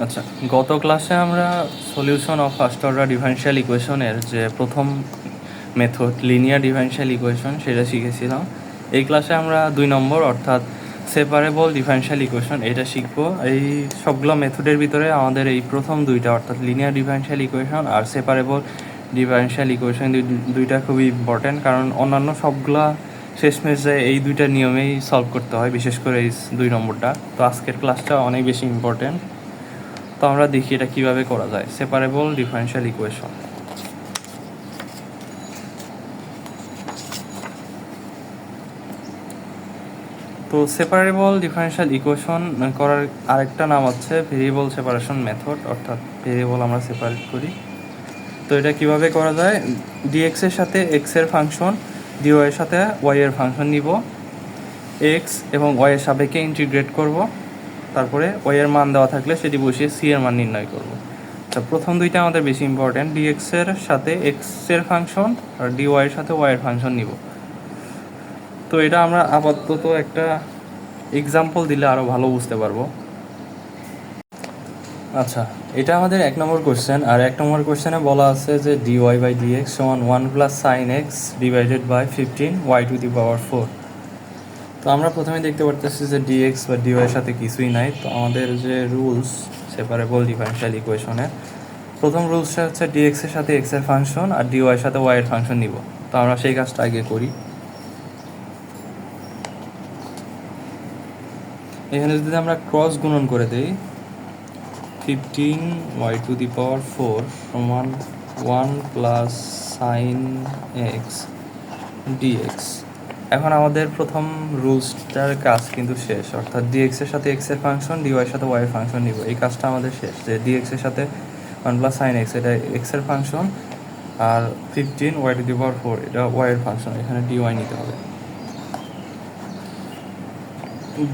আচ্ছা, গত ক্লাসে আমরা solution of first order differential ইকুয়েশনের যে প্রথম মেথড লিনিয়ার ডিফারেনশিয়াল ইকুয়েশন সেটা শিখেছিলাম। এই ক্লাসে আমরা 2 নম্বর অর্থাৎ সেপারেবল ডিফারেনশিয়াল ইকুয়েশন এটা শিখবো। এই সবগুলো মেথডের ভিতরে আমাদের এই প্রথম দুইটা অর্থাৎ লিনিয়ার ডিফারেনশিয়াল ইকুয়েশন আর সেপারেবল ডিফারেনশিয়াল ইকুয়েশন দুইটা খুবই ইম্পর্ট্যান্ট, কারণ অন্যান্য সবগুলা শেষমেশ যায় এই দুইটা নিয়মেই সলভ করতে হয়, বিশেষ করে এই 2 নম্বরটা। তো আজকের ক্লাসটা অনেক বেশি ইম্পর্ট্যান্ট। তো আমরা দেখি এটা কিভাবে করা যায়, সেপারেবল ডিফারেনশিয়াল ইকুয়েশন। তো সেপারেবল ডিফারেনশিয়াল ইকুয়েশন করার আরেকটা নাম হচ্ছে ভেরিয়েবল সেপারেশন মেথড, অর্থাৎ ভেরিয়েবল আমরা সেপারেট করি। তো এটা কিভাবে করা যায়, ডিএক্স এর সাথে এক্স এর ফাংশন, ডিওয়াই এর সাথে ওয়াই এর ফাংশন নিব, এক্স এবং ওয়াই এর সাপেক্ষে ইন্টিগ্রেট করব, তারপরে ওয়াই এর মান দেওয়া থাকলে সেটি বসিয়ে সি এর মান নির্ণয় করব। আচ্ছা, প্রথম দুইটা আমাদের বেশি ইম্পর্ট্যান্ট, ডিএক্স এর সাথে এক্স এর ফাংশন আর ডিওয়াই এর সাথে ওয়াই এর ফাংশন নিব। তো এটা আমরা আপাতত একটা এক্সাম্পল দিলে আরও ভালো বুঝতে পারবো। আচ্ছা, এটা আমাদের 1 নম্বর কোশ্চেন, আর 1 নম্বর কোশ্চেনে বলা আছে যে ডিওয়াই বাই ডিএক্স সমান 1 plus sine x divided by 15 y to the power 4। তো আমরা প্রথমে দেখতে পারতেছি যে ডিএক্স বা ডিওয়াইয়ের সাথে কিছুই নাই। তো আমাদের যে রুলস সেপারেবল ডিফারেনশিয়াল ইকুয়েশনের প্রথম রুলসটা হচ্ছে ডিএক্স এর সাথে এক্স এর ফাংশন আর ডিওয়াইয়ের সাথে ওয়াই এর ফাংশন নিব। তো আমরা সেই কাজটা আগে করি। এখানে যদি আমরা ক্রস গুণন করে দেই, 15 ওয়াই টু দি পাওয়ার 4 সমান 1 প্লাস সাইন এক্স ডিএক্স। এখন আমাদের প্রথম রুলসটার কাজ কিন্তু শেষ, অর্থাৎ ডিএক্স এর সাথে এক্স এর ফাংশন, ডিওয়াই এর সাথে ওয়াই এর ফাংশন নিব। এই কাজটা আমাদের শেষ, যে ডিএক্স এর সাথে 1 প্লাস সাইন এক্স এটা এক্স এর ফাংশন, আর 15 ওয়াই টু দি পাওয়ার 4 এটা ওয়াই এর ফাংশন। এখানে ডিওয়াই নিতে হবে,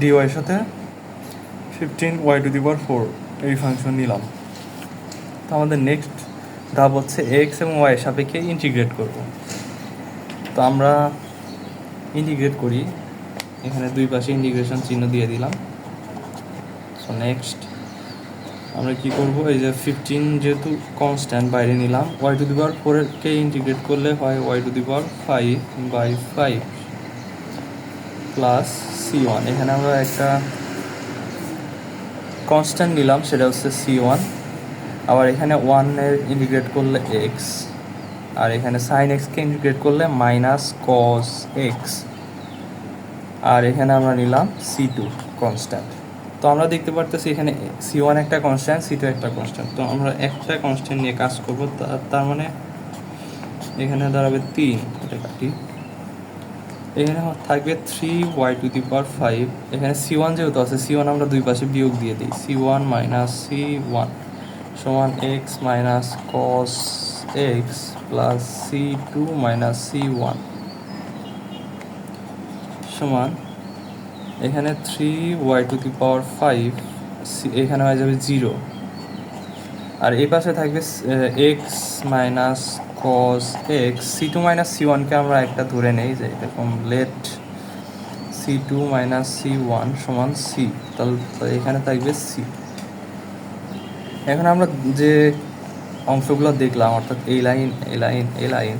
ডিওয়াই এর সাথে 15 ওয়াই টু দি পাওয়ার 4 এই ফাংশন নিলাম। তো আমাদের নেক্সট ধাপ হচ্ছে এক্স এবং ওয়াই এর সাপেক্ষে ইন্টিগ্রেট করব। তো আমরা ইন্টিগ্রেট করি, এখানে দুই পাশে ইন্টিগ্রেশন চিহ্ন দিয়ে দিলাম। সো নেক্সট আমরা কি করব, এই যে 15 যেহেতু কনস্ট্যান্ট বাইরে নিলাম, ওয়াই টু দি পাওয়ার 4-কে ইন্টিগ্রেট করলে হয় y to the power 5 by 5 plus c1। এখানে আমরা একটা কনস্ট্যান্ট নিলাম, সেটা হচ্ছে c1। আবার এখানে 1 এর ইন্টিগ্রেট করলে x, আর এখানে সাইন এক্সকে ইন্টিগ্রেট করলে মাইনাস কস এক্স, আর এখানে আমরা নিলাম c2 কনস্ট্যান্ট। তো আমরা দেখতে পারতেছি এখানে c1 একটা কনস্ট্যান্ট, c2 একটা কনস্ট্যান্ট। তো আমরা একটা কনস্ট্যান্ট নিয়ে কাজ করব, তার মানে এখানে দাঁড়াবে 3, এটা কাটি, এখানে থাকবে 3 ওয়াই টু দি পাওয়ার 5। এখানে c1 যেহেতু আছে, c1 আমরা দুই পাশে বিয়োগ দিয়ে দিই, c1 মাইনাস c1 সমান x minus cos x plus c2 minus c1 সমান এখানে 3 ওয়াই টু দি পাওয়ার 5, এখানে হয়ে যাবে 0, আর এই পাশে থাকবে x minus cos x. c2 minus c1-কে আমরা একটা ধরে নেই, যে এরকম লেট c2 মাইনাস c1 সমান c, তাহলে এখানে থাকবে c। এখন আমরা যে অংশগুলো দেখলাম, অর্থাৎ এই লাইন এই লাইন এই লাইন,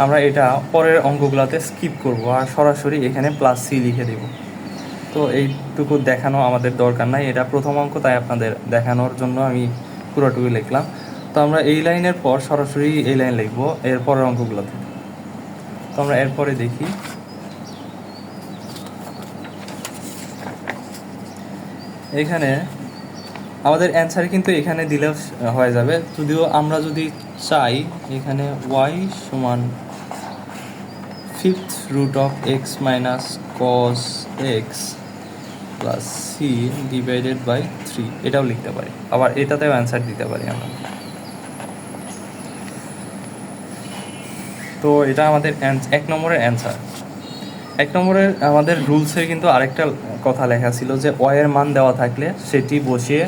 আমরা এটা পরের অঙ্কগুলোতে স্কিপ করব আর সরাসরি এখানে প্লাস সি লিখে দেব। তো এইটুকু দেখানো আমাদের দরকার নাই, এটা প্রথম অঙ্ক, তাই আপনাদের দেখানোর জন্য আমি পুরোটুকু লিখলাম। তো আমরা এই লাইনের পর সরাসরি এই লাইন লিখবো এর পরের অঙ্কগুলোতে। তো আমরা এরপরে দেখি, এখানে আমাদের অ্যান্সার কিন্তু এখানে দিলে হয়ে যাবে, যদিও আমরা যদি চাই এখানে ওয়াই সমান 5th root of x minus cos x plus c divided by 3 এটাও লিখতে পারি, আবার এটাতেও অ্যান্সার দিতে পারি আমরা। তো এটা আমাদের 1 নম্বরের অ্যান্সার। 1 নম্বরের আমাদের রুলসে কিন্তু আরেকটা কথা লেখা ছিল যে ওয়াই এর মান দেওয়া থাকলে সেটি বসিয়ে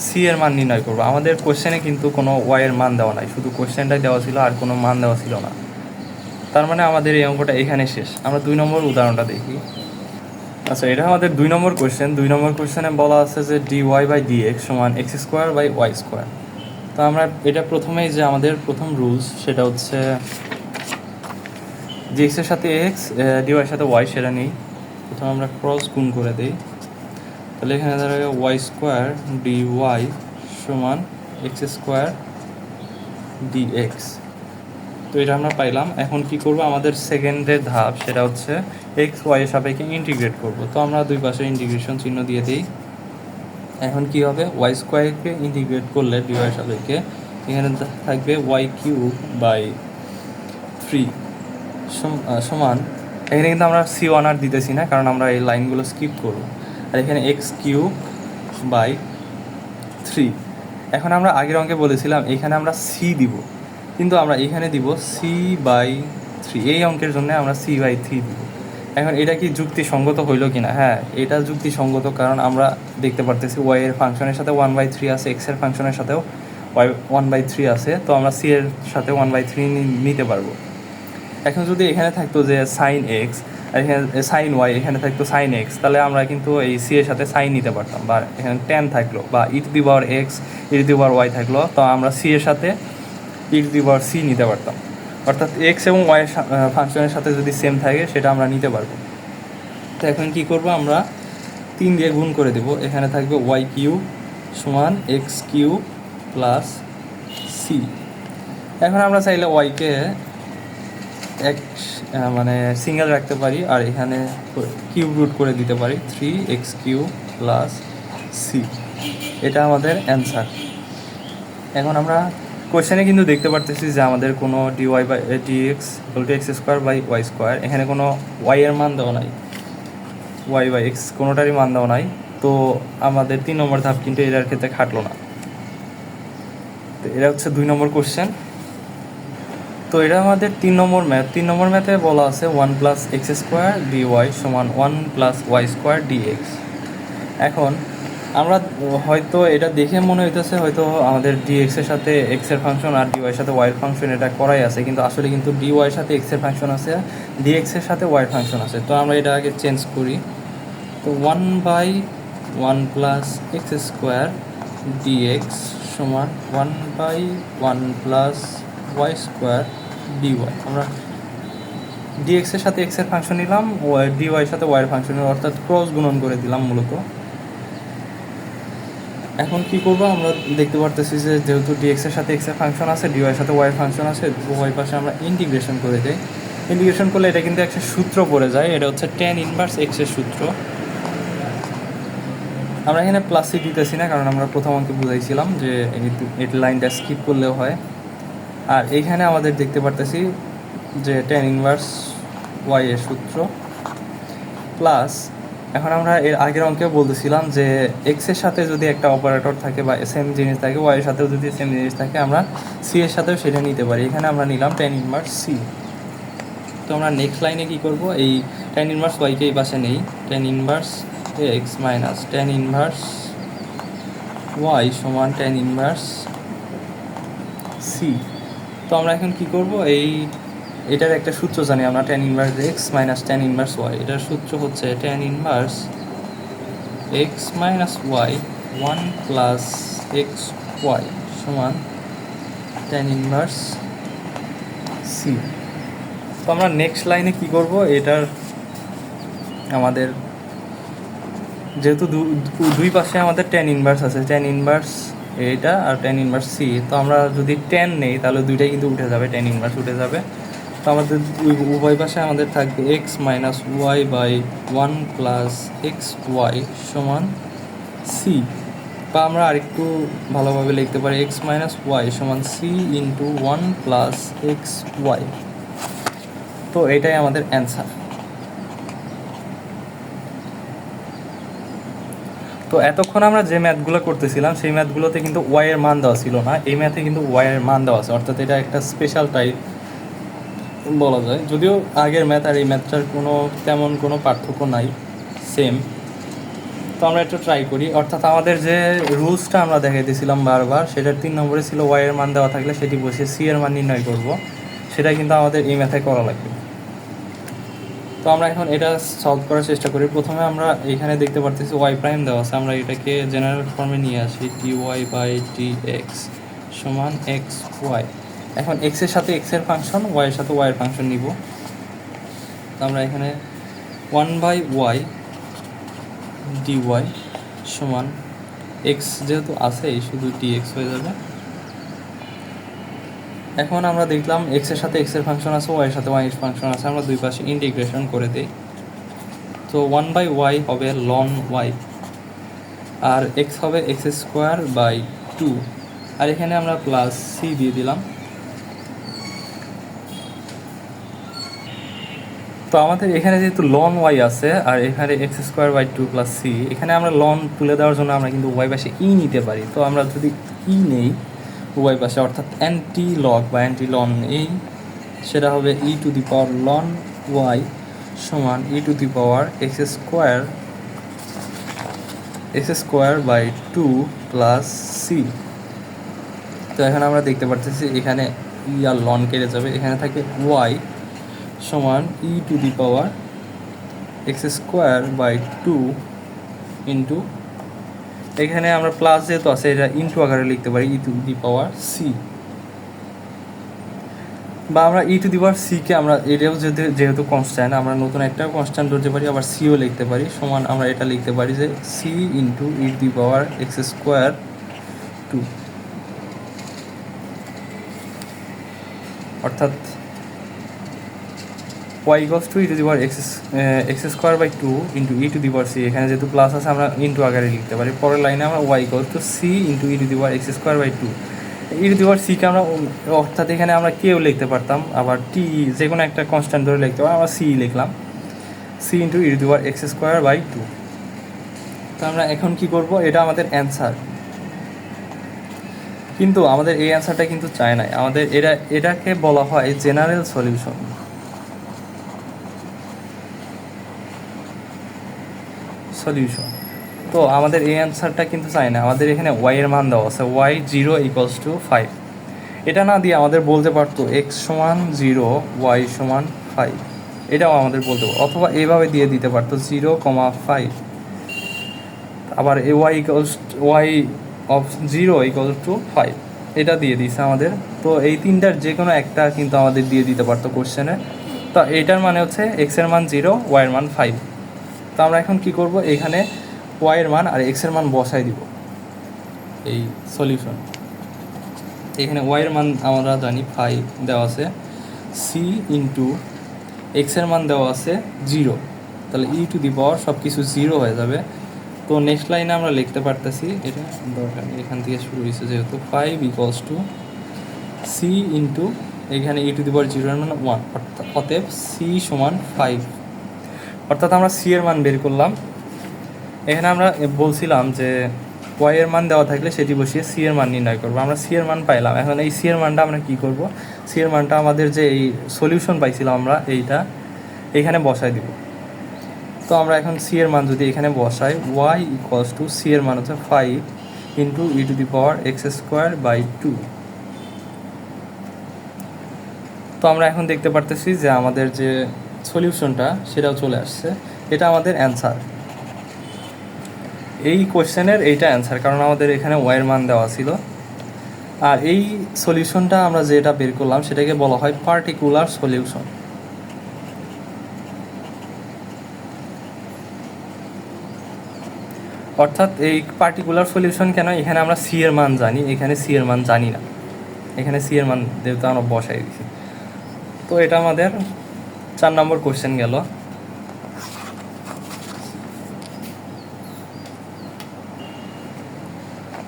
সি এর মান নির্ণয় করবো। আমাদের কোশ্চেনে কিন্তু কোনো ওয়াই এর মান দেওয়া নাই, শুধু কোশ্চেনটাই দেওয়া ছিল, আর কোনো মান দেওয়া ছিল না। তার মানে আমাদের এই অঙ্কটা এখানে শেষ। আমরা 2 নম্বর উদাহরণটা দেখি। আচ্ছা, এটা আমাদের 2 নম্বর কোয়েশ্চেন। 2 নম্বর কোয়েশ্চেনে বলা আছে যে dy বাই dx সমান x square by y square. তো আমরা এটা প্রথমেই যে আমাদের প্রথম রুলস সেটা হচ্ছে যে এক্সের সাথে এক্স, dy এর সাথে ওয়াই সেটা নেই। প্রথমে আমরা ক্রস গুণ করে দিই, তাহলে এখানে দাঁড়াবে ওয়াই স্কোয়ার dy সমান এক্স স্কোয়ার dx। তো এটা আমরা পাইলাম। এখন কি করব, আমাদের সেকেন্ডের ধাপ সেটা হচ্ছে এক্স ওয়াই এর সাপেক্ষে ইন্টিগ্রেট করব। তো আমরা দুই পাশে ইন্টিগ্রেশন চিহ্ন দিয়ে দিই। এখন কি হবে, ওয়াই স্কোয়ারকে ইন্টিগ্রেট করলে dy এর সাপেক্ষে এখানে থাকবে ওয়াই কিউব বাই 3 সমান, এখানে কিন্তু আমরা c1 আর দিতেছি না কারণ আমরা এই লাইনগুলো স্কিপ করব। আর এখানে এক্স কিউব বাই 3। এখন আমরা আগের অঙ্কে বলেছিলাম এখানে আমরা সি দিব, কিন্তু আমরা এখানে দিব সি বাই 3। এই অঙ্কের জন্য আমরা সি বাই 3 দিব। এখন এটা কি যুক্তিসঙ্গত হইল কি না? হ্যাঁ, এটা যুক্তিসঙ্গত, কারণ আমরা দেখতে পারতেছি ওয়াই এর ফাংশনের সাথে 1/3 আছে, এক্স এর ফাংশনের সাথেও ওয়াই 1/3 আছে। তো আমরা সি এর সাথে 1/3 নিতে পারবো। এখন যদি এখানে থাকতো যে সাইন এক্স আর এখানে সাইন ওয়াই, এখানে থাকতো সাইন এক্স, তাহলে আমরা কিন্তু এই সি এর সাথে সাইন নিতে পারতাম। বা এখানে ট্যান থাকলো বা e to the power x e to the power y থাকলো, তো আমরা সি এর সাথে ই টু দি পাওয়ার সি নিতে পারতাম। অর্থাৎ এক্স এবং ওয়াই ফাংশনের সাথে যদি সেম থাকে সেটা আমরা নিতে পারবো। তো এখন কী করবো, আমরা 3 দিয়ে গুণ করে দেবো। এখানে থাকবে ওয়াই কিউব সমান এক্স কিউব প্লাস সি। এখন আমরা চাইলে ওয়াইকে মানে সিঙ্গেল রাখতে পারি আর এখানে কিউব রুট করে দিতে পারি 3x কিউব প্লাস সি। এটা আমাদের অ্যান্সার। এখন আমরা কোয়েশ্চেনে কিন্তু দেখতে পারতেছি যে আমাদের কোনো dy by dx equal to x square by y square, এখানে কোনো ওয়াই এর মান দেওয়া নাই, ওয়াই বাই এক্স কোনোটারই মান দেওয়া নাই। তো আমাদের 3 নম্বর ধাপ কিন্তু এটার ক্ষেত্রে খাটলো না। তো এটা হচ্ছে 2 নম্বর কোয়েশ্চেন। তো এটা আমাদের 3 নম্বর ম্যাথ। 3 নম্বর ম্যাথে বলা আছে 1 প্লাস এক্স স্কোয়ার ডিওয়াই সমান 1 প্লাস ওয়াই স্কোয়ার ডিএক্স। এখন আমরা হয়তো এটা দেখে মনে হইতেছে হয়তো আমাদের ডিএক্স এর সাথে এক্স এর ফাংশন আর ডিওয়াই এর সাথে ওয়াই এর ফাংশন এটা করাই আছে, কিন্তু আসলে কিন্তু ডিওয়াই এর সাথে এক্স এর ফাংশন আছে, ডিএক্স এর সাথে ওয়াই এর ফাংশন আছে। তো আমরা এটা আগে চেঞ্জ করি। তো 1/1 প্লাস এক্স স্কোয়ার ডিএক্স সমান 1/1 প্লাস ওয়াই স্কোয়ার ডিওয়াই। আমরা ডিএক্স এর সাথে এক্স এর ফাংশন নিলাম, ডিওয়াই এর সাথে ওয়াই এর ফাংশন নিলাম, অর্থাৎ ক্রস গুণন করে দিলাম মূলত। এখন কি করব, আমরা দেখতে পারতেছি যে যেহেতু ডিএক্স এর সাথে এক্স এর ফাংশন আছে, ডিওয়াই এর সাথে ওয়াই এর ফাংশন আছে, ওয়াই পাশে আমরা ইন্টিগ্রেশন করে দেই। ইন্টিগ্রেশন করলে এটা কিন্তু একটা সূত্র পড়ে যায়, এটা হচ্ছে tan ইনভার্স এক্স এর সূত্র। আমরা এখানে প্লাস সি দিতেছি না কারণ আমরা প্রথম অঙ্কে বুঝাইছিলাম যে এই লাইনটা স্কিপ করলেও হয়। আর এইখানে আমাদের দেখতে পারতেছি যে tan ইনভার্স ওয়াই এর সূত্র প্লাস, এখন আমরা এর আগের অঙ্কে বলতেছিলাম যে এক্স এর সাথে যদি একটা অপারেটর থাকে বা সেম জিনিস থাকে, ওয়াই এর সাথেও যদি সেম জিনিস থাকে আমরা সি এর সাথেও সেটা নিতে পারি। এখানে আমরা নিলাম tan ইনভার্স সি। তো আমরা নেক্সট লাইনে কি করব, এই tan ইনভার্স ওয়াইকে এই পাশে নেই, tan inverse x minus tan inverse y সমান tan ইনভার্স সি। তো আমরা এখন কি করব, এটার একটা সূত্র জানি আমরা, tan inverse x minus tan inverse y. এটার সূত্র হচ্ছে tan inverse x minus y 1 plus x y সমান tan ইনভার্স সি। তো আমরা নেক্সট লাইনে কি করব, এটার আমাদের যেহেতু দুই পাশে আমাদের tan ইনভার্স আছে, tan ইনভার্স এইটা আর tan ইনভার্স সি, তো আমরা যদি tan নেই তাহলে দুইটাই কিন্তু উঠে যাবে, tan ইনভার্স উঠে যাবে। তো আমাদের উভয় পাশে আমাদের থাকবে x minus y by 1 plus x y সমান সি। বা আমরা আরেকটু ভালোভাবে লিখতে পারি এক্স মাইনাস ওয়াই সমান c into 1 plus x y. তো এটাই আমাদের অ্যান্সার। তো এতক্ষণ আমরা যে ম্যাথগুলো করতেছিলাম সেই ম্যাথগুলোতে কিন্তু ওয়াই এর মান দেওয়া ছিল না, এই ম্যাথে কিন্তু ওয়াই এর মান দেওয়া আছে, অর্থাৎ এটা একটা স্পেশাল টাইপ বলা যায়। যদিও আগের ম্যাথ আর এই ম্যাথটার তেমন কোনো পার্থক্য নাই, সেম। তো আমরা একটু ট্রাই করি। অর্থাৎ আমাদের যে রুলসটা আমরা দেখাইতেছিলাম বারবার, সেটার 3 নম্বরে ছিল ওয়াই এর মান দেওয়া থাকলে সেটি বসে সি এর মান নির্ণয় করব, সেটা কিন্তু আমাদের এই ম্যাথে করা লাগবে। তো আমরা এখন এটা সলভ করার চেষ্টা করি। প্রথমে আমরা এখানে দেখতে পারতেছি ওয়াই প্রাইম দেওয়া আছে, আমরা এটাকে জেনারেল ফর্মে নিয়ে আসি, d y by d x সমান এক্স ওয়াই। এখন এক্সের সাথে এক্সের ফাংশন, ওয়াইয়ের সাথে ওয়াইয়ের ফাংশন নিব। তো আমরা এখানে 1/y dy সমান এক্স যেহেতু আছে শুধু dx হয়ে যাবে। এখন আমরা দেখলাম এক্সের সাথে এক্সের ফাংশন আছে, ওয়াইয়ের সাথে ওয়াইয়ের ফাংশন আছে, আমরা দুই পাশে ইন্টিগ্রেশন করে দিই। তো 1/y হবে ln y, আর এক্স হবে এক্স স্কোয়ার বাই 2, আর এখানে আমরা প্লাস সি দিয়ে দিলাম। তো আমাদের এখানে যেহেতু লন ওয়াই আছে আর এখানে x square by 2 plus c, এখানে আমরা লন তুলে দেওয়ার জন্য আমরা কিন্তু ওয়াই পাশে ই নিতে পারি। তো আমরা যদি ই নেই ওয়াই পাশে, অর্থাৎ অ্যান্টি লগ বা অ্যান্টি লন এই, সেটা হবে e to the power ln y সমান e to the power x square by 2 plus c. তো এখন আমরা দেখতে পারতেছি এখানে ই আর লন কেটে যাবে, এখানে থাকে ওয়াই সমান e to the power x square by 2 into, এখানে আমরা প্লাস যেহেতু আছে এটা ইন্টু আকারে লিখতে পারি ই টু দি পাওয়ার সি, বা আমরা ই টু দি পাওয়ার সিকে আমরা এটাও যেহেতু কনস্ট্যান্ট, আমরা নতুন একটা কনস্ট্যান্ট ধরতে পারি, আবার সিও লিখতে পারি সমান আমরা এটা লিখতে পারি যে c into e to the power x square 2, অর্থাৎ y equals to e to the power x square by 2 into e to the power c. এখানে যেহেতু প্লাস আছে আমরা ইন্টু আকারে লিখতে পারি। পরের লাইনে আমরা y equals to c into e to the power x square by 2, e to the power সিকে আমরা, অর্থাৎ এখানে আমরা কেও লিখতে পারতাম, আবার টি যে কোনো একটা কনস্ট্যান্ট ধরে লিখতে পারি, আমরা সি লিখলাম, c into e to the power x square by 2। তো আমরা এখন কি করব, এটা আমাদের অ্যান্সার, কিন্তু আমাদের এই অ্যান্সারটা কিন্তু চায় না আমাদের, এটাকে বলা হয় জেনারেল সলিউশন। তো আমাদের এই অ্যান্সারটা কিন্তু চাই না, আমাদের এখানে ওয়াই এর মান দেওয়া আছে, ওয়াই 0 ইকুয়ালস টু 5। এটা না দিয়ে আমাদের বলতে পারতো এক্স সমান 0 ওয়াই সমান 5, এটাও আমাদের বলতে পারতো, অথবা এইভাবে দিয়ে দিতে পারতো 0,5, আবার A Y of 0 equals to 5, এটা দিয়ে দিছে আমাদের। তো এই তিনটার যে কোনো একটা কিন্তু আমাদের দিয়ে দিতে পারতো কোশ্চেনে। তো এইটার মানে হচ্ছে এক্স এর মান 0, ওয়াই এর মান 5। তো আমরা এখন কি করব, এখানে ওয়াই এর মান আর এক্স এর মান বসাই দিব এই সলিউশন। এখানে ওয়াই এর মান আমরা জানি 5 দেওয়া আছে, সি ইন্টু এক্স এর মান দেওয়া আছে 0, তাহলে ই টু দি পাওয়ার সব কিছু 0 হয়ে যাবে। তো নেক্সট লাইনে আমরা লিখতে পারতেছি, এটা দরকার এখান থেকে শুরু হয়েছে যেহেতু, 5 ইকুয়ালস টু সি ইন্টু এখানে ই টু দি পাওয়ার 0 এর মান 1, অতএব সি সমান 5, অর্থাৎ আমরা সি এর মান বের করলাম। এখানে আমরা বলছিলাম যে ওয়াই এর মান দেওয়া থাকলে সেটি বসিয়ে সি এর মান নির্ণয় করবো, আমরা সি এর মান পাইলাম। এখন এই সি এর মানটা আমরা কি করব, সি এর মানটা আমাদের যে এই সলিউশন পাইছিলাম আমরা এইটা এখানে বসাই দিব। তো আমরা এখন সি এর মান যদি এখানে বসাই, ওয়াই ইকুয়ালস টু সি এর মান হচ্ছে 5 into e to the power x square by 2। তো আমরা এখন দেখতে পারতেছি যে আমাদের যে সলিউশনটা সেটাও চলে আসছে, এটা আমাদের অ্যান্সার। এই কোয়েশ্চেনের এইটা অ্যান্সার, কারণ আমাদের এখানে ওয়াইয়ের মান দেওয়া ছিল। আর এই সলিউশনটা আমরা যেটা বের করলাম সেটাকে বলা হয় পার্টিকুলার সলিউশন। অর্থাৎ এই পার্টিকুলার সলিউশন কেন, এখানে আমরা সি এর মান জানি, এখানে সি এর মান জানি না, এখানে সি এর মান যেহেতু আমরা বসাই দিছি। তো এটা আমাদের 4 নম্বর কোয়েশ্চেন গেল।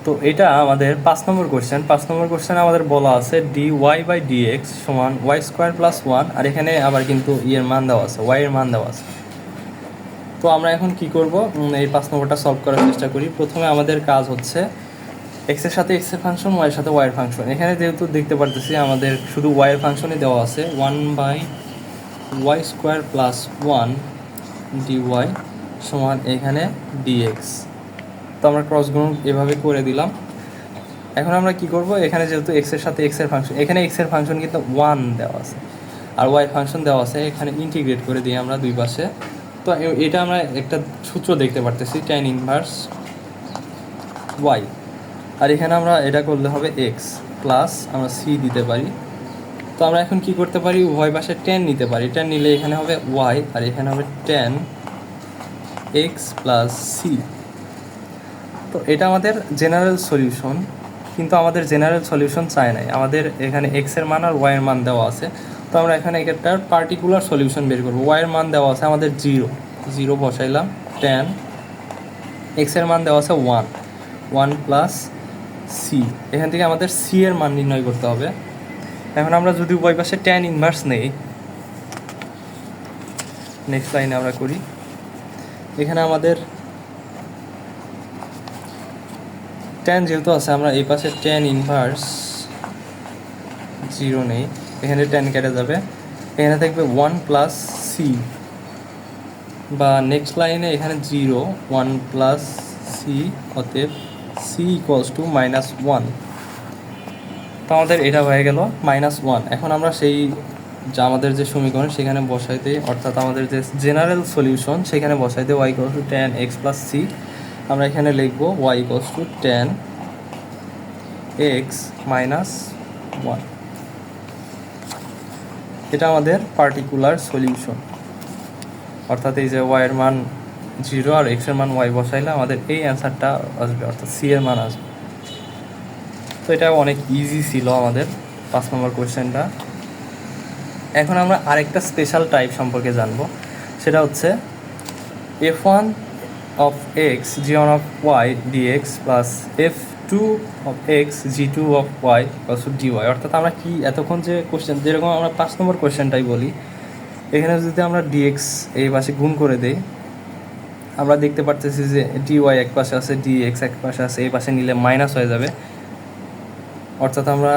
তো এটা আমাদের 5 নম্বর কোয়েশ্চেন। 5 নম্বর কোয়েশ্চেন আমাদের বলা আছে d y by d x সমান ওয়াই স্কোয়ার প্লাস 1, আর এখানে আবার কিন্তু এর মান দেওয়া আছে, ওয়াই এর মান দেওয়া আছে। তো আমরা এখন কি করব, এই 5 নম্বরটা সলভ করার চেষ্টা করি। প্রথমে আমাদের কাজ হচ্ছে এক্স এর সাথে এক্স এর ফাংশন, ওয়াই এর সাথে ওয়াই এর ফাংশন। এখানে যেহেতু দেখতে পারতেছি আমাদের শুধু ওয়াই এর ফাংশনই দেওয়া আছে, 1/y স্কোয়ার প্লাস 1 dy সমান এখানে dx। তো আমরা ক্রস গুণ এভাবে করে দিলাম। এখন আমরা কি করব, এখানে যেহেতু এক্স এর সাথে এক্স এর ফাংশন, এখানে এক্স এর ফাংশন কিন্তু 1 দেওয়া আছে, আর ওয়াই ফাংশন দেওয়া আছে, এখানে ইন্টিগ্রেট করে দিই আমরা দুই পাশে। তো এটা আমরা একটা সূত্র দেখতে পারতেছি, tan ইনভার্স ওয়াই, আর এখানে আমরা এটা করলে হবে এক্স প্লাস আমরা সি দিতে পারি। তো আমরা এখন কি করতে পারি, উভয় পাশে tan নিতে পারি। tan নিলে এখানে হবে ওয়াই আর এখানে হবে tan এক্স প্লাস সি। তো এটা আমাদের জেনারেল সলিউশন, কিন্তু আমাদের জেনারেল সলিউশন চায় নাই, আমাদের এখানে এক্সের মান আর ওয়াইয়ের মান দেওয়া আছে। তো আমরা এখানে একটার পার্টিকুলার সলিউশন বের করবো। ওয়াইয়ের মান দেওয়া আছে আমাদের জিরো বসাইলাম, tan এক্সের মান দেওয়া আছে ওয়ান প্লাস সি। এখান থেকে আমাদের সি এর মান নির্ণয় করতে হবে। এখন আমরা যদি উভয় পাশে tan ইনভার্স নেই, নেক্সট লাইনে আমরা করি, এখানে আমাদের tan যেহেতু আছে, আমরা এই পাশে tan ইনভার্স 0 নেই, এখানে tan কেটে যাবে, এখানে থাকবে 1 প্লাস সি, বা নেক্সট লাইনে এখানে 0 1 প্লাস সি, অতএব সি ইকুয়ালস টু -1। তো আমাদের এটা হয়ে গেল -1। এখন আমরা সেই যা আমাদের যে সমীকরণ সেখানে বসাইতে, অর্থাৎ আমাদের যে জেনারেল সলিউশন সেখানে বসাইতে y equals to tan x plus c. আমরা এখানে লিখব y equals to tan x minus 1। এটা আমাদের পার্টিকুলার সলিউশন, অর্থাৎ এই যে y এর মান 0 আর x এর মান y বসাইলে আমাদের এই অ্যান্সারটা আসবে, অর্থাৎ c এর মান আসবে। তো এটা অনেক ইজি ছিল আমাদের 5 নম্বর কোয়েশ্চেনটা। এখন আমরা আরেকটা স্পেশাল টাইপ সম্পর্কে জানবো, সেটা হচ্ছে f1 of x g1 of y dx plus f2 of x g2 of y plus dy। অর্থাৎ আমরা কি এতক্ষণ যে কোয়েশ্চেন, যেরকম আমরা 5 নম্বর কোয়েশ্চেনটাই বলি, এখানে যদি আমরা dx এই পাশে গুণ করে দেই, আমরা দেখতে পারতেছি যে dy এক পাশে আছে, dx এক পাশে আছে, এই পাশে নিলে মাইনাস হয়ে যাবে, অর্থাৎ আমরা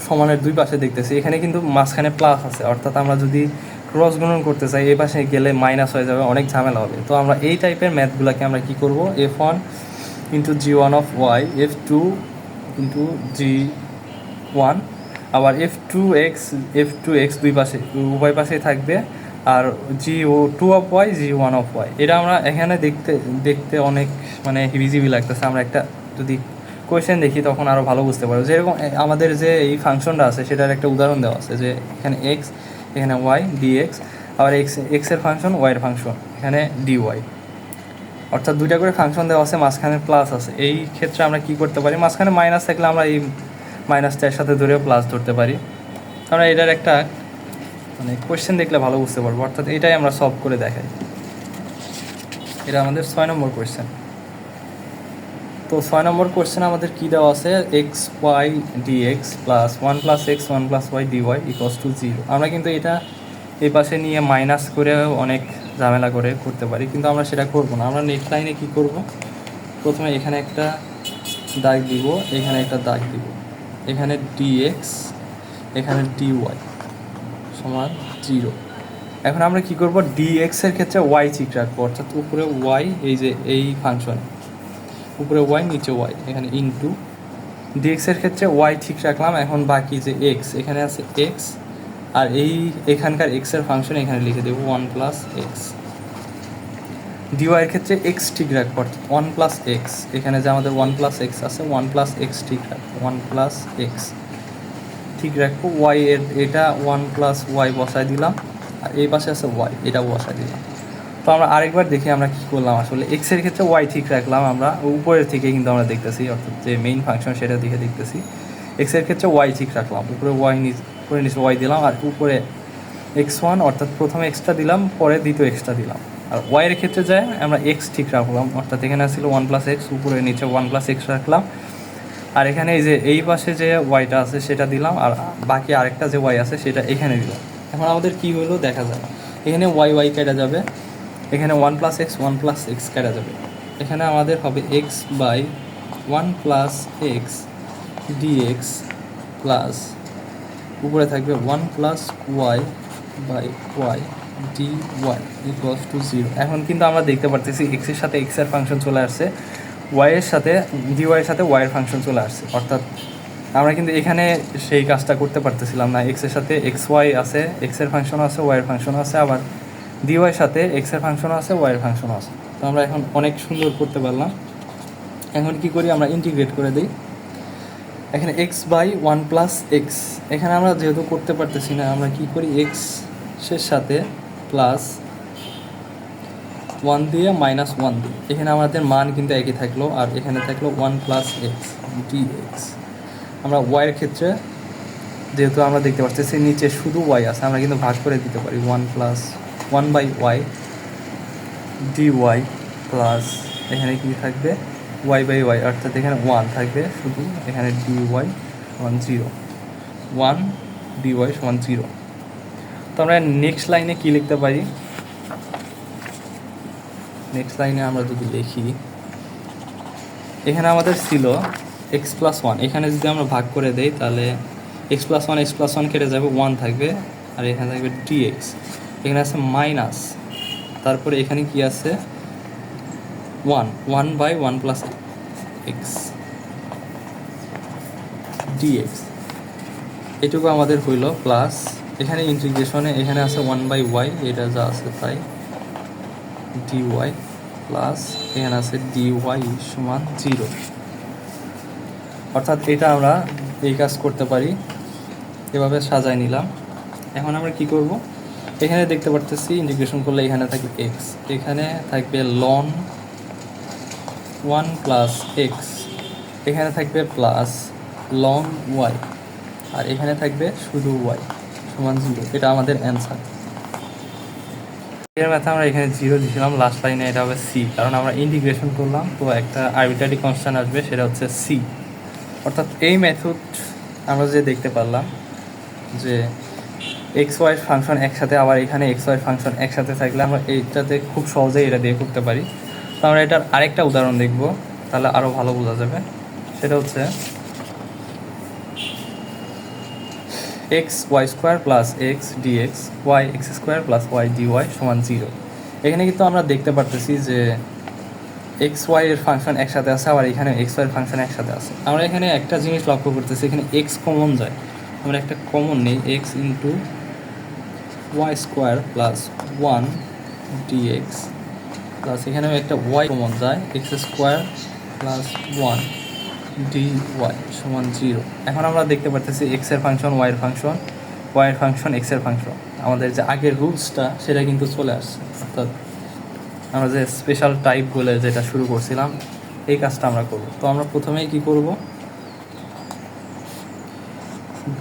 সমানের দুই পাশে দেখতেছি। এখানে কিন্তু মাঝখানে প্লাস আছে, অর্থাৎ আমরা যদি ক্রস গুণন করতে চাই এই পাশে গেলে মাইনাস হয়ে যাবে, অনেক ঝামেলা হবে। তো আমরা এই টাইপের ম্যাথগুলোকে আমরা কি করব, f1 into g1 of y, f2 into g1, আবার f2x দুই পাশে উভয় পাশেই থাকবে, আর g2 of y g1 of y। এটা আমরা এখানে দেখতে অনেক মানে হিবিজিবি লাগতেছে। আমরা একটা যদি কোয়েশ্চেন দেখি তখন আরও ভালো বুঝতে পারবো। যেরকম আমাদের যে এই ফাংশনটা আছে সেটার একটা উদাহরণ দেওয়া আছে, যে এখানে এক্স, এখানে ওয়াই ডিএক্স, আবার এক্সের ফাংশন ওয়াইয়ের ফাংশন, এখানে ডিওয়াই, অর্থাৎ দুইটা করে ফাংশন দেওয়া আছে, মাঝখানে প্লাস আছে। এই ক্ষেত্রে আমরা কি করতে পারি, মাঝখানে মাইনাস থাকলে আমরা এই মাইনাসটার সাথে ধরেও প্লাস ধরতে পারি। আমরা এটার একটা মানে কোয়েশ্চেন দেখলে ভালো বুঝতে পারবো, অর্থাৎ এটাই আমরা সলভ করে দেখাই। এটা আমাদের 6 নম্বর কোয়েশ্চেন। তো 6 নম্বর কোয়েশ্চেন আমাদের কী দেওয়া আছে, x y dx plus 1 plus x 1 plus y dy equals to 0। আমরা কিন্তু এটা এই পাশে নিয়ে মাইনাস করে অনেক ঝামেলা করে করতে পারি, কিন্তু আমরা সেটা করব না। আমরা নেক্সট লাইনে কী করব, প্রথমে এখানে একটা দাগ দিব, এখানে একটা দাগ দিব, এখানে ডিএক্স এখানে ডিওয়াই সমান 0। এখন আমরা কি করব, ডিএক্সের ক্ষেত্রে ওয়াই ঠিক রাখবো, অর্থাৎ উপরে ওয়াই, এই যে এই ফাংশন উপরে ওয়াই নিচে ওয়াই, এখানে ইনটু ডিএক্সের ক্ষেত্রে ওয়াই ঠিক রাখলাম। এখন বাকি যে এক্স, এখানে আছে এক্স, আর এখানকার এক্সের ফাংশন এখানে লিখে দেবো 1 প্লাস এক্স। ডিওয়াইয়ের ক্ষেত্রে এক্স ঠিক রাখবো, অর্থাৎ 1 প্লাস এক্স, এখানে যে আমাদের 1 প্লাস এক্স আছে 1 প্লাস এক্স ঠিক রাখবো, 1 প্লাস এক্স ঠিক রাখবো। ওয়াই এর এটা 1 প্লাস ওয়াই বসাই দিলাম, আর এই পাশে আছে ওয়াই, এটা বসাই দিলাম। তো আমরা আরেকবার দেখি আমরা কী করলাম। আসলে এক্সের ক্ষেত্রে ওয়াই ঠিক রাখলাম, আমরা উপরের থেকে কিন্তু আমরা দেখতেছি, অর্থাৎ যে মেইন ফাংশন সেটা দিকে দেখতেছি। এক্সের ক্ষেত্রে ওয়াই ঠিক রাখলাম, উপরে ওয়াই উপরে নিচে ওয়াই দিলাম, আর উপরে x1 অর্থাৎ প্রথমে এক্সটা দিলাম, পরে দ্বিতীয় এক্সটা দিলাম। আর ওয়াইয়ের ক্ষেত্রে যায় আমরা এক্স ঠিক রাখলাম, অর্থাৎ এখানে ছিল 1 প্লাস এক্স, উপরে নিচে 1 প্লাস এক্স রাখলাম, আর এখানে এই যে এই পাশে যে ওয়াইটা আছে সেটা দিলাম, আর বাকি আরেকটা যে ওয়াই আছে সেটা এখানে দিলাম। এখন আমাদের কী হলো দেখা যায়, এখানে ওয়াই কেটে যাবে, এখানে 1 প্লাস এক্স কেটে যাবে, এখানে আমাদের হবে x by 1 plus x dx plus উপরে থাকবে 1 plus y by y d y equals to 0। এখন কিন্তু আমরা দেখতে পারতেছি এক্সের সাথে এক্সের ফাংশন চলে আসছে, ওয়াইয়ের সাথে ডিওয়াইয়ের সাথে ওয়াইয়ের ফাংশন চলে আসছে, অর্থাৎ আমরা কিন্তু এখানে সেই কাজটা করতে পারতেছিলাম না। এক্সের সাথে এক্স ওয়াই আছে, এক্সের ফাংশনও আছে, ওয়াইয়ের ফাংশনও আছে, আবার ডিওয়াইয়ের সাথে এক্সের ফাংশনও আছে, ওয়াইয়ের ফাংশনও আছে। তো আমরা এখন অনেক সুন্দর করতে পারলাম। এখন কি করি, আমরা ইন্টিগ্রেট করে দিই। এখানে x by one plus x, এখানে আমরা যেহেতু করতে পারতেছি না, আমরা কি করি, এক্সের সাথে প্লাস ওয়ান দিয়ে মাইনাস ওয়ান দিই। এখানে আমাদের মান কিন্তু একই থাকলো, আর এখানে থাকলো one plus x d x. আমরা ওয়াইয়ের ক্ষেত্রে যেহেতু আমরা দেখতে পাচ্ছি নিচে শুধু ওয়াই আছে, আমরা কিন্তু ভাগ করে দিতে পারি, one plus one by y d y plus এখানে কি থাকবে, ওয়াই বাই ওয়াই, অর্থাৎ এখানে ওয়ান থাকবে শুধু, এখানে ডি ওয়াই সমান জিরো, ওয়ান ডি ওয়াই সমান জিরো। তো আমরা নেক্সট লাইনে কী লিখতে পারি, নেক্সট লাইনে আমরা যদি লিখি, এখানে আমাদের ছিল এক্স প্লাস ওয়ান, এখানে যদি আমরা ভাগ করে দেই তাহলে এক্স প্লাস ওয়ান কেটে যাবে, ওয়ান থাকবে, আর এখানে থাকবে ডি এক্স, এখানে আছে মাইনাস, তারপরে এখানে কি আছে, one by one plus x d x, এটুকু আমাদের হইল, প্লাস এখানে ইন্টিগ্রেশনে এখানে আছে ওয়ান বাই ওয়াই, এটা যা আছে তাই, ডি ওয়াই প্লাস এখানে আছে ডি ওয়াই সমান জিরো। অর্থাৎ এটা আমরা এই কাজ করতে পারি, এভাবে সাজাই নিলাম। এখন আমরা কি করব, এখানে দেখতে পারতেছি ইন্টিগ্রেশন করলে এখানে থাকবে এক্স, এখানে থাকবে লন ওয়ান প্লাস এক্স, এখানে থাকবে প্লাস লন ওয়াই, আর এখানে থাকবে শুধু ওয়াই সমান জিরো। এটা আমাদের অ্যান্সার। এর ম্যাথে আমরা এখানে জিরো দিয়েছিলাম, লাস্ট লাইনে এটা হবে সি, কারণ আমরা ইন্টিগ্রেশন করলাম তো একটা আরবিট্রারি কনস্ট্যান্ট আসবে, সেটা হচ্ছে সি। অর্থাৎ এই মেথড আমরা যে দেখতে পারলাম যে এক্স ওয়াই ফাংশন একসাথে, আবার এখানে এক্স ওয়াই ফাংশন একসাথে থাকলে আমরা এইটাতে খুব সহজেই এটা দিয়ে করতে পারি। তো আমরা এটার আরেকটা উদাহরণ দেখব, তাহলে আরও ভালো বোঝা যাবে। সেটা হচ্ছে x y square plus x dx y x square plus y dy সমান জিরো। এখানে কিন্তু আমরা দেখতে পারতেছি যে এক্স ওয়াই এর ফাংশন একসাথে আছে, আবার এখানে এক্স ওয়াই এর ফাংশন একসাথে আছে। আমরা এখানে একটা জিনিস লক্ষ্য করতেছি, এখানে এক্স কমন যায়, আমরা একটা কমন নেই, x into y square plus one dx plus এখানেও একটা ওয়াই কমন যায়, x square plus one d y সমান জিরো। এখন আমরা দেখতে পারতেছি এক্সের ফাংশন ওয়াইয়ের ফাংশন, ওয়াইয়ের ফাংশন এক্সের ফাংশন, আমাদের যে আগের রুলসটা সেটা কিন্তু চলে আসছে। অর্থাৎ আমরা যে স্পেশাল টাইপ বলে যেটা শুরু করছিলাম, এই কাজটা আমরা করব। তো আমরা প্রথমেই কি করব,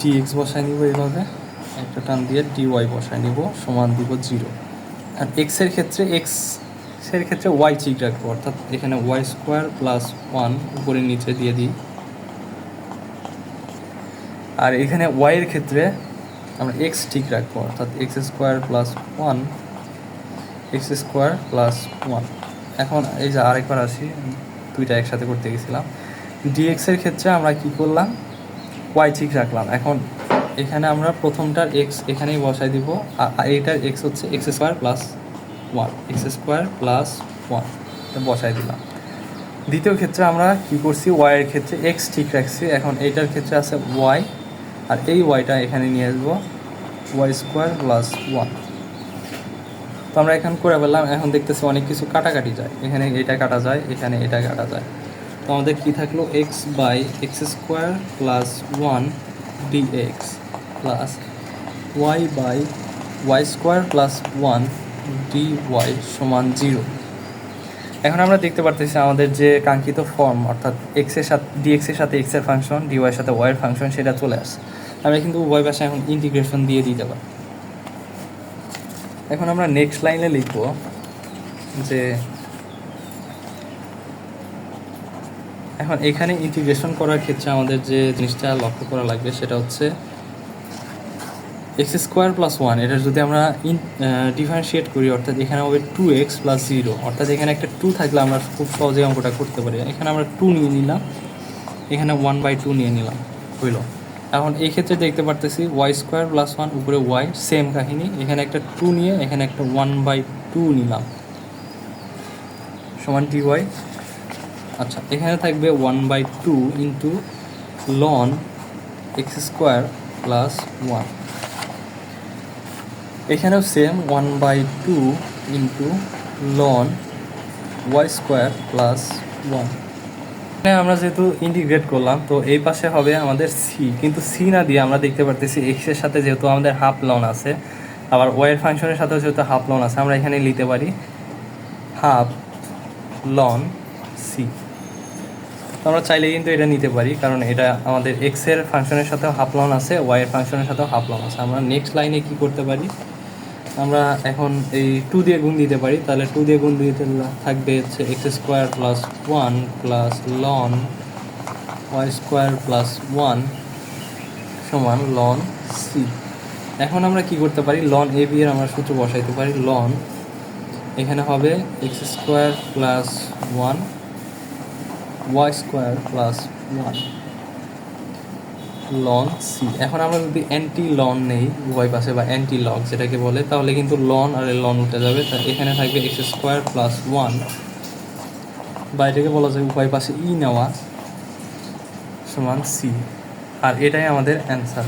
ডিএক্স বসায় নিব, এইভাবে একটা টান দিয়ে ডিওয়াই বসায় নিব, সমান দিব জিরো। আর এক্সের ক্ষেত্রে ওয়াই ঠিক রাখবো, অর্থাৎ এখানে ওয়াই স্কোয়ার প্লাস ওয়ান উপরে নিচে দিয়ে দিই। আর এখানে ওয়াইয়ের ক্ষেত্রে আমরা এক্স ঠিক রাখবো, অর্থাৎ x square plus one x square plus one. এখন এই যে আরেকবার আসি, দুইটা একসাথে করতে গেছিলাম। ডিএক্সের ক্ষেত্রে আমরা কি করলাম, ওয়াই ঠিক রাখলাম। এখন এখানে আমরা প্রথমটার এক্স এখানেই বসাই দিব, আর এইটার এক্স হচ্ছে x square plus one, x square plus one বসাই দিলাম। দ্বিতীয় ক্ষেত্রে আমরা কি করছি, ওয়াইয়ের ক্ষেত্রে এক্স ঠিক রাখছি। এখন এইটার ক্ষেত্রে আছে ওয়াই, আর এই ওয়াইটা এখানে নিয়ে আসবো, ওয়াই স্কোয়ার প্লাস ওয়ান। তো আমরা এখন করে ফেললাম। এখন দেখতেছি অনেক কিছু কাটাকাটি যায়, এখানে এটা কাটা যায়, এখানে এটা কাটা যায়। তো আমাদের কী থাকলো, x by x square plus one dx plus y by y square plus one d y সমান জিরো। এখন আমরা দেখতে পারতেছি আমাদের যে কাঙ্ক্ষিত ফর্ম, অর্থাৎ এক্সের সাথে ডিএক্সের সাথে এক্সের ফাংশন, ডিওয়াইয়ের সাথে ওয়াইয়ের ফাংশন, সেটা চলে আসছে। আমরা কিন্তু উভয় পাশে এখন ইন্টিগ্রেশন দিয়ে দিতে পারি। এখন আমরা নেক্সট লাইনে লিখব যে এখন এখানে ইন্টিগ্রেশন করার ক্ষেত্রে আমাদের যে জিনিসটা লক্ষ্য করা লাগবে সেটা হচ্ছে এক্স স্কোয়ার প্লাস ওয়ান, এটা যদি আমরা ডিফারেন্সিয়েট করি, অর্থাৎ এখানে হবে টু এক্স প্লাস জিরো, অর্থাৎ এখানে একটা টু থাকলে আমরা খুব সহজেই অঙ্কটা করতে পারি। এখানে আমরা টু নিয়ে নিলাম, এখানে ওয়ান বাই টু নিয়ে নিলাম, হইল। এখন এই ক্ষেত্রে দেখতে পারতেছি ওয়াই স্কোয়ার প্লাস ওয়ান উপরে ওয়াই, সেম কাহিনী, এখানে একটা টু নিয়ে এখানে একটা ওয়ান বাই টু নিলাম সমান ডি ওয়াই। আচ্ছা, এখানে থাকবে one by two into ln x square plus one. এখানেও same 1/2 into ln y square plus one. আমরা যেহেতু ইন্টিগ্রেট করলাম তো এই পাশে হবে আমাদের সি, কিন্তু সি না দিয়ে আমরা দেখতে পারতেছি এক্সের সাথে যেহেতু আমাদের হাফ লন আছে, আবার ওয়াইয়ের ফাংশনের সাথেও যেহেতু হাফ লন আছে, আমরা এখানে নিতে পারি হাফ লন সি। তো আমরা চাইলে কিন্তু এটা নিতে পারি, কারণ এটা আমাদের এক্সের ফাংশনের সাথেও হাফ লন আছে, ওয়াইয়ের ফাংশনের সাথেও হাফ লন আছে। আমরা নেক্সট লাইনে কি করতে পারি, আমরা এখন এই 2 দিয়ে গুণ দিতে পারি। তাহলে 2 দিয়ে গুণ দিতে থাকবে হচ্ছে x square plus one plus ln y square plus one সমান লন সি। এখন আমরা কি করতে পারি, লন এ বি এর আমরা সূত্র বসাইতে পারি। লন এখানে হবে x square plus one y square plus one ln c. এখন আমরা যদি অ্যান্টি লন নেই উভয় পাশে, বা অ্যান্টি লগ যেটাকে বলে, তাহলে কিন্তু লন আর লন উঠে যাবে। তা এখানে থাকবে এক্স স্কোয়ার প্লাস ওয়ান, বা এটাকে বলা যায় উভয় পাশে ই নেওয়া, সমান সি। আর এটাই আমাদের অ্যান্সার।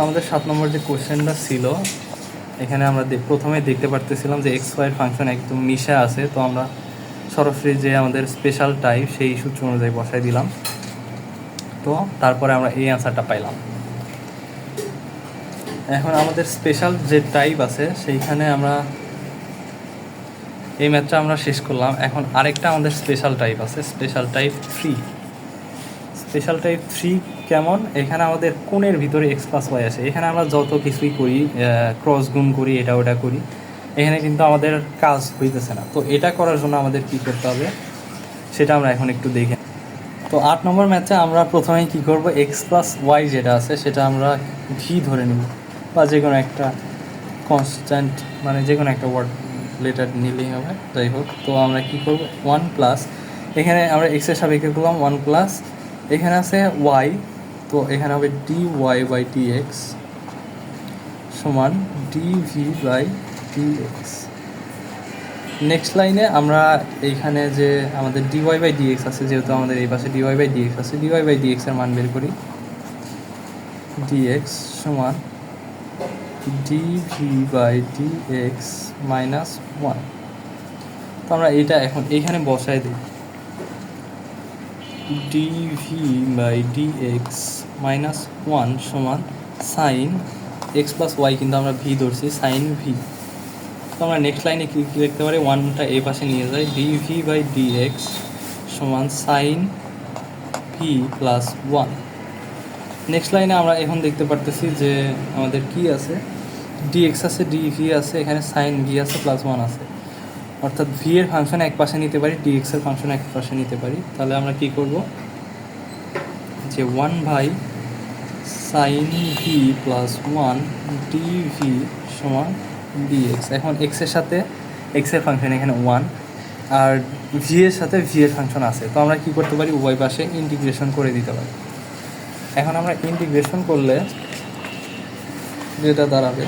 আমাদের 7 নম্বর যে কোশ্চেনটা ছিল, এখানে আমরা প্রথমে দেখতে পারতেছিলাম যে এক্স ওয়াইয়ের ফাংশন একদম মিশে আছে। তো আমরা সরাসরি যে আমাদের স্পেশাল টাইপ সেই সূত্র অনুযায়ী বসাই দিলাম। তো তারপরে আমরা এই অ্যান্সারটা পাইলাম। এখন আমাদের স্পেশাল যে টাইপ আছে সেইখানে আমরা এই ম্যাথটা আমরা শেষ করলাম। এখন আরেকটা আমাদের স্পেশাল টাইপ আছে, স্পেশাল টাইপ 3। স্পেশাল টাইপ 3 কেমন, এখানে আমাদের কোণের ভিতরে এক্স প্লাস ওয়াই আছে। এখানে আমরা যত কিছুই করি, ক্রস গুণ করি, এটা ওটা করি, এখানে কিন্তু আমাদের কাজ হইতেছে না। তো এটা করার জন্য আমাদের কি করতে হবে সেটা আমরা এখন একটু দেখে। তো 8 নম্বর ম্যাথে আমরা প্রথমে কি করব, এক্স প্লাস ওয়াই যেটা আছে সেটা আমরা ভি ধরে নেব, বা যে কোনো একটা কনস্ট্যান্ট, মানে যে কোনো একটা ওয়ার্ড লেটার নিলেই হবে, যাই হোক। তো আমরা কি করব, ওয়ান প্লাস, এখানে আমরা এক্সের সাপেক্ষে করলাম ওয়ান প্লাস, এখানে আছে ওয়াই, তো এখানে হবে d y by d x সমান d v by d x. Next লাইনে আমরা এইখানে যে আমাদের ডিওয়াই বাই ডিএক্স আছে, যেহেতু আমাদের এই পাশে ডিওয়াই বাই ডিএক্স আছে, ডিওয়াই বাই ডিএক্স এর মান বের করি। ডিএক্স সমান dv by dx minus one. তো আমরা এটা এখন এইখানে বসাই দিই, dv by dx minus one সমান সাইন এক্স প্লাস ওয়াই, কিন্তু আমরা ভি ধরছি, সাইন ভি। তো আমরা নেক্সট লাইনে কী লিখতে পারি, ওয়ানটা এই পাশে নিয়ে যাই, ডিভি বাই ডিএক্স সমান sine v plus one. Next লাইনে আমরা এখন দেখতে পারতেছি যে আমাদের কি আছে, ডিএক্স আছে, ডিভি আছে, এখানে সাইন ভি আছে, প্লাস ওয়ান আছে। অর্থাৎ ভি এর ফাংশন এক পাশে নিতে পারি, ডিএক্স এর ফাংশন এক পাশে নিতে পারি। তাহলে আমরা কি করব, যে one by sine v plus one dv সমান ডিএক্স। এখন এক্স এর সাথে এক্স এর ফাংশন এখানে ওয়ান, আর ভি এর সাথে ভি এর ফাংশন আছে। তো আমরা কি করতে পারি, উভয় পাশে ইন্টিগ্রেশন করে দিতে পারি। এখন আমরা ইন্টিগ্রেশন করলে যেটা দাঁড়াবে,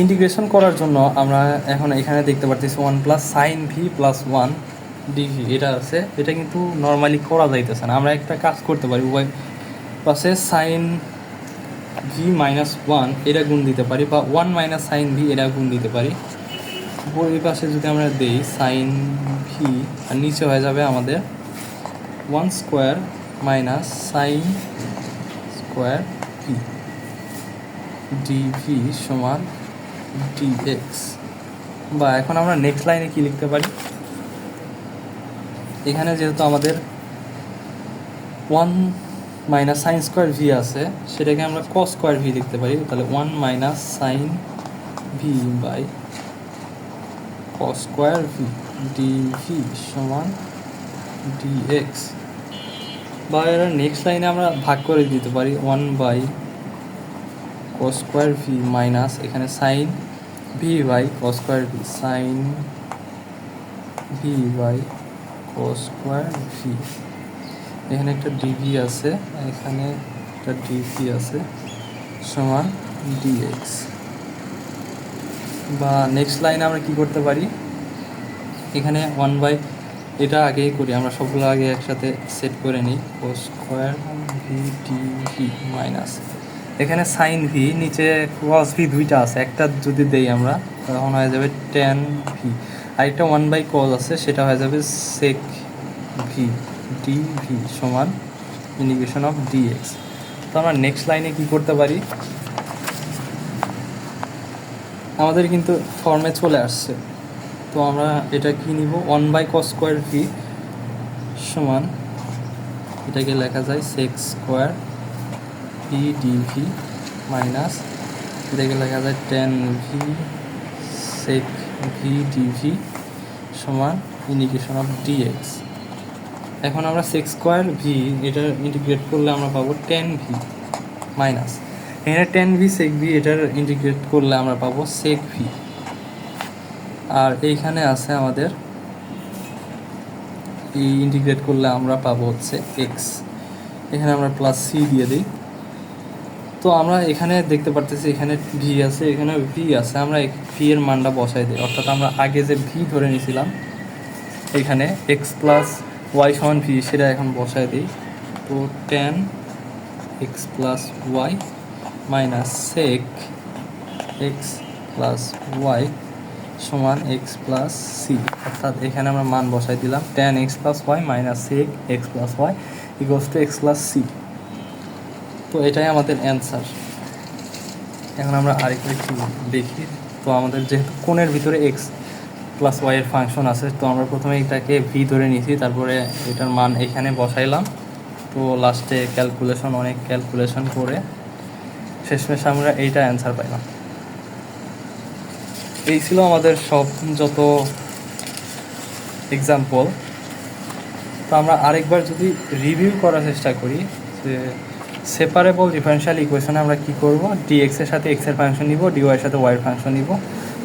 ইন্টিগ্রেশন করার জন্য আমরা এখন এখানে দেখতে পারতেছি one plus sine v plus one dv, এটা আছে। এটা কিন্তু নর্মালি করা যাইতেছে না। আমরা একটা কাজ করতে পারি, উভয় পাশে সাইন ভি মাইনাস ওয়ান এটা গুণ দিতে পারি, বা ওয়ান মাইনাস সাইন ভি এটা গুণ দিতে পারি। এই পাশে যদি আমরা দেই সাইন ভি, আর নিচে হয়ে যাবে আমাদের one square minus sine square v dv সমান ডিএক্স। বা এখন আমরা নেক্সট লাইনে কি লিখতে পারি, এখানে যেহেতু আমাদের one minus sine square v আছে, সেটাকে আমরা কস স্কোয়ার ভি লিখতে পারি। তাহলে one minus sine v by cos square v dv সমান ডিএক্স। বা এর নেক্সট লাইনে আমরা ভাগ করে দিতে পারি, one by cos square v minus এখানে sine v by cos square v, sine v by cos square v. এখানে একটা ডিভি আছে, এখানে একটা ডিভি আছে সমান ডিএক্স। বা নেক্সট লাইনে আমরা কি করতে পারি, এখানে ওয়ান বাই এটা আগেই করি, আমরা সবগুলো আগে একসাথে সেট করে নিই। Cos square v d v minus, এখানে সাইন ভি, নিচে কস ভি দুইটা আছে, একটা যদি দেই আমরা তখন হয়ে যাবে ট্যান ভি, আরেকটা 1/cos আছে সেটা হয়ে যাবে সেক ভি ডি ভি সমান ইন্টিগ্রেশন অফ ডিএক্স। তো আমরা নেক্সট লাইনে কি করতে পারি, আমাদের কিন্তু ফর্মে চলে আসছে, তো আমরা এটা কি নিব 1/cos স্কোয়ার ভি সমান, এটাকে লেখা যায় sec square v d v minus, এটাকে লেখা যায় tan v sec v d v সমান ইন্টিগ্রেশন অফ ডিএক্স। এখন আমরা সেক স্কোয়ার ভি এটা ইন্টিগ্রেট করলে আমরা পাবো ট্যান ভি মাইনাস, এখানে ট্যান ভি সেক ভি এটার ইন্টিগ্রেট করলে আমরা পাবো সেক ভি, আর এইখানে আছে আমাদের এই ইন্টিগ্রেট করলে আমরা পাবো হচ্ছে এক্স, এখানে আমরা প্লাস সি দিয়ে দিই। তো আমরা এখানে দেখতে পারতেছি এখানে ভি আছে, এখানে ভি আছে, আমরা ভি এর মানটা বসাই দিই, অর্থাৎ আমরা আগে যে ভি ধরে নিয়েছিলাম এখানে এক্স প্লাস ওয়াই সমান ভি সেটা এখন বসাই দিই। তো tan x plus y minus sec x plus y সমান এক্স প্লাস সি, অর্থাৎ এখানে আমরা মান বসাই দিলাম tan x plus y minus sec x plus y equals to x plus c. তো এটাই আমাদের অ্যান্সার। এখন আমরা আরেকটু দেখি, তো আমাদের যেহেতু কোণের ভিতরে এক্স প্লাস ওয়াইয়ের ফাংশন আছে, তো আমরা প্রথমে এটাকে ভি ধরে নিয়েছি, তারপরে এটার মান এখানে বসাইলাম, তো লাস্টে অনেক ক্যালকুলেশন করে শেষমেশ আমরা এইটা অ্যান্সার পাইলাম। এই ছিল আমাদের সব যত এক্সাম্পল। তো আমরা আরেকবার যদি রিভিউ করার চেষ্টা করি যে সেপারেবল ডিফারেনশিয়াল ইকুয়েশনে আমরা কী করব, ডিএক্স এর সাথে এক্স এর ফাংশন নিব, ডিওয়াই এর সাথে ওয়াই এর ফাংশন নিব,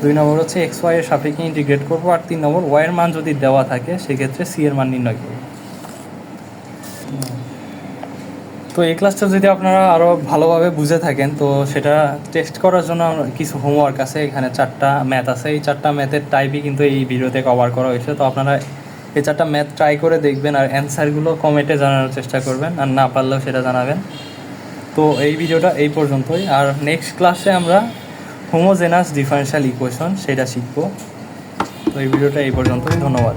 2 নম্বর হচ্ছে এক্স ওয়াই এর সাপেক্ষে ইন্টিগ্রেট করবো, আর 3 নম্বর ওয়াই এর মান যদি দেওয়া থাকে সেক্ষেত্রে সি এর মান নির্ণয় করব। তো এই ক্লাসটা যদি আপনারা আরও ভালোভাবে বুঝে থাকেন, তো সেটা টেস্ট করার জন্য কিছু হোমওয়ার্ক আছে, এখানে 4টা ম্যাথ আছে, এই 4টা ম্যাথের টাইপই কিন্তু এই ভিডিওতে কভার করা হয়েছে। তো আপনারা এই 4টা ম্যাথ ট্রাই করে দেখবেন, আর অ্যান্সারগুলো কমেন্টে জানানোর চেষ্টা করবেন, আর না পারলেও সেটা জানাবেন। তো এই ভিডিওটা এই পর্যন্তই, আর নেক্সট ক্লাসে আমরা হোমোজেনাস ডিফারেনশিয়াল ইকুয়েশন সেটা শিখব। তো এই ভিডিওটা এই পর্যন্তই, ধন্যবাদ।